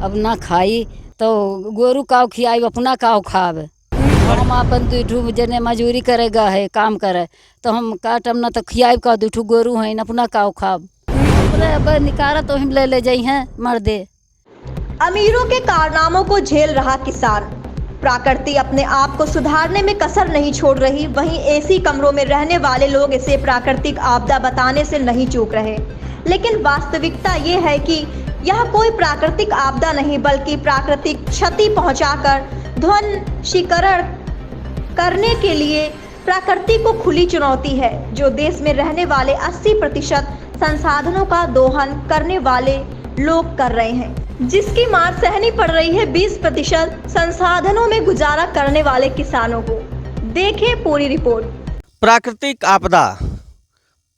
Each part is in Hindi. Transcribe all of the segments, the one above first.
अब ना खाई तो गोरू काव खियाई अपना काव खाब। हम अपन दूठू जने मजूरी करेगा है काम करे तो हम काटम ना तो खियाई का दूठू गोरू है अपना काव खाब। अब निकारा तो हम ले जाई हैं मर्दे। अमीरों के कारनामों को झेल रहा किसान, प्रकृति अपने आप को सुधारने में कसर नहीं छोड़ रही। वहीं एसी कमरों में रहने वाले लोग इसे प्राकृतिक आपदा बताने से नहीं चूक रहे, लेकिन वास्तविकता ये है कि यह कोई प्राकृतिक आपदा नहीं बल्कि प्राकृतिक क्षति पहुंचाकर ध्वंसीकरण करने के लिए प्रकृति को खुली चुनौती है, जो देश में रहने वाले 80% संसाधनों का दोहन करने वाले लोग कर रहे हैं, जिसकी मार सहनी पड़ रही है 20% संसाधनों में गुजारा करने वाले किसानों को। देखें पूरी रिपोर्ट। प्राकृतिक आपदा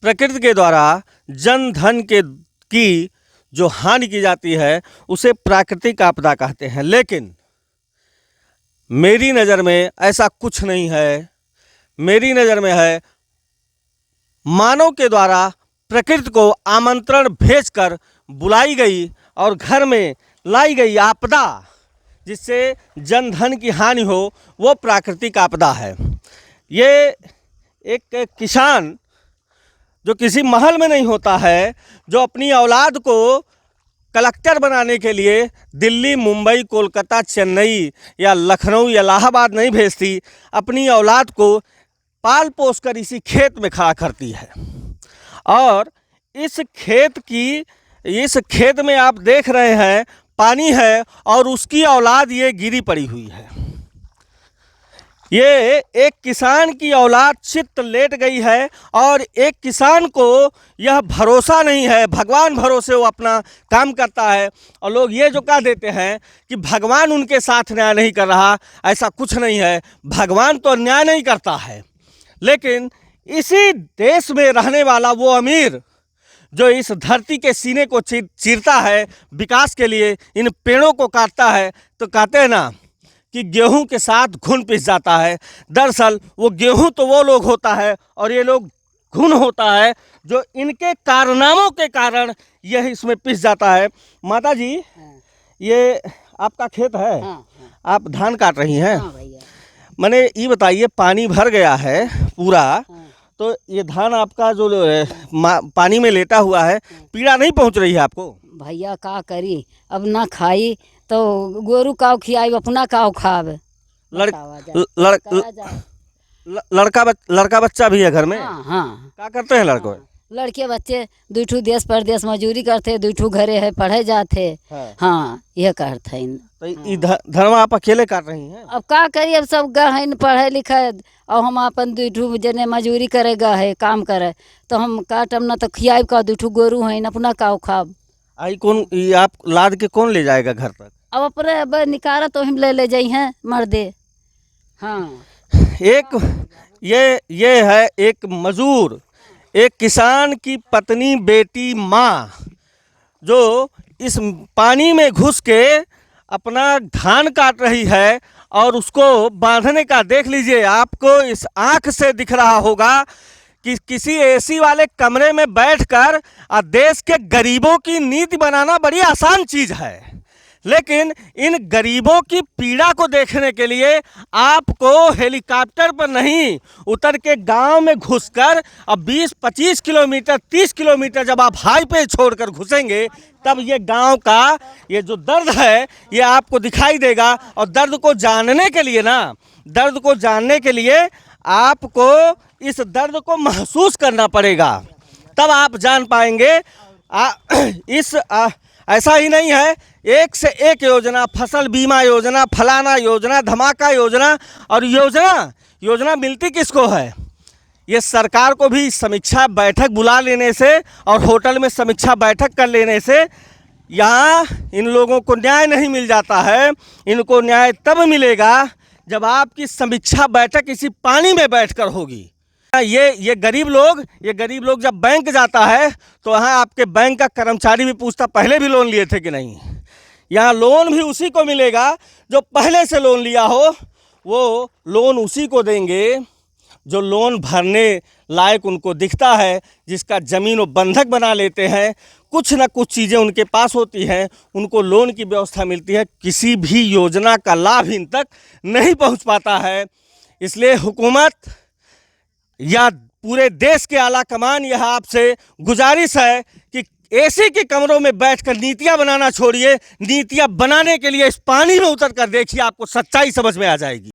प्रकृति के द्वारा जन धन की जो हानि की जाती है उसे प्राकृतिक आपदा कहते हैं, लेकिन मेरी नज़र में ऐसा कुछ नहीं है। मेरी नज़र में है मानव के द्वारा प्रकृति को आमंत्रण भेजकर बुलाई गई और घर में लाई गई आपदा जिससे जन धन की हानि हो, वो प्राकृतिक आपदा है। ये एक किसान जो किसी महल में नहीं होता है, जो अपनी औलाद को कलेक्टर बनाने के लिए दिल्ली, मुंबई, कोलकाता, चेन्नई या लखनऊ, इलाहाबाद नहीं भेजती, अपनी औलाद को पाल पोस कर इसी खेत में खड़ा करती है। और इस खेत में आप देख रहे हैं पानी है और उसकी औलाद ये गिरी पड़ी हुई है। ये एक किसान की औलाद चित्त लेट गई है और एक किसान को यह भरोसा नहीं है, भगवान भरोसे वो अपना काम करता है। और लोग ये जो कह देते हैं कि भगवान उनके साथ न्याय नहीं कर रहा, ऐसा कुछ नहीं है। भगवान तो न्याय नहीं करता है, लेकिन इसी देश में रहने वाला वो अमीर जो इस धरती के सीने को चीरता है विकास के लिए, इन पेड़ों को काटता है, तो कहते हैं ना कि गेहूं के साथ घुन पिस जाता है। दरअसल वो गेहूं तो वो लोग होता है और ये लोग घुन होता है जो इनके कारनामों के कारण यह इसमें पिस जाता है। माता जी, ये आपका खेत है? आप धान काट रही हैं? मैंने ये बताइए, पानी भर गया है पूरा, तो ये धान आपका जो पानी में लेटा हुआ है, पीड़ा नहीं पहुंच रही है आपको? भैया का करी, अब ना खाई तो गोरू काव खियाई अपना काव खाब। लड़का बच्चा भी है घर में? हाँ। क्या करते हैं लड़के? लड़के बच्चे दूठू देश परदेश मजूरी करते, दूठू घरे है पढ़े जाते। हाँ, यह करते हैं। तो धर्म आप अकेले काट रही हैं? अब का करिए, अब सब गए पढ़े लिखे और हम अपन दूठू जने मजूरी करेगा है काम करे तो हम काटम ना तो खियाई का दूठू गोरू है अपना काव खाब। आई कौन आप लाद के कौन ले जाएगा घर तक? अब अपने अब निकारा तो हम ले जाई हैं मर्दे। हाँ, एक ये है एक मजूर, एक किसान की पत्नी, बेटी, माँ जो इस पानी में घुस के अपना धान काट रही है और उसको बांधने का देख लीजिए, आपको इस आँख से दिख रहा होगा कि किसी एसी वाले कमरे में बैठकर देश के गरीबों की नीति बनाना बड़ी आसान चीज़ है, लेकिन इन गरीबों की पीड़ा को देखने के लिए आपको हेलीकॉप्टर पर नहीं उतर के गांव में घुसकर अब 20-25 किलोमीटर 30 किलोमीटर जब आप हाईवे छोड़कर घुसेंगे तब ये गांव का ये जो दर्द है ये आपको दिखाई देगा। और दर्द को जानने के लिए आपको इस दर्द को महसूस करना पड़ेगा, तब आप जान पाएंगे। ऐसा ही नहीं है, एक से एक योजना, फसल बीमा योजना, फलाना योजना, धमाका योजना, और योजना मिलती किसको है? ये सरकार को भी समीक्षा बैठक बुला लेने से और होटल में समीक्षा बैठक कर लेने से यहाँ इन लोगों को न्याय नहीं मिल जाता है। इनको न्याय तब मिलेगा जब आपकी समीक्षा बैठक इसी पानी में बैठकर होगी। ये गरीब लोग जब बैंक जाता है तो वहाँ आपके बैंक का कर्मचारी भी पूछता पहले भी लोन लिए थे कि नहीं। यहाँ लोन भी उसी को मिलेगा जो पहले से लोन लिया हो, वो लोन उसी को देंगे जो लोन भरने लायक उनको दिखता है, जिसका ज़मीन वो बंधक बना लेते हैं। कुछ ना कुछ चीज़ें उनके पास होती हैं, उनको लोन की व्यवस्था मिलती है, किसी भी योजना का लाभ इन तक नहीं पहुंच पाता है। इसलिए हुकूमत या पूरे देश के आला कमान यह आपसे गुजारिश है कि एसी के कमरों में बैठकर नीतियां बनाना छोड़िए, नीतियां बनाने के लिए इस पानी में उतर कर देखिए, आपको सच्चाई समझ में आ जाएगी।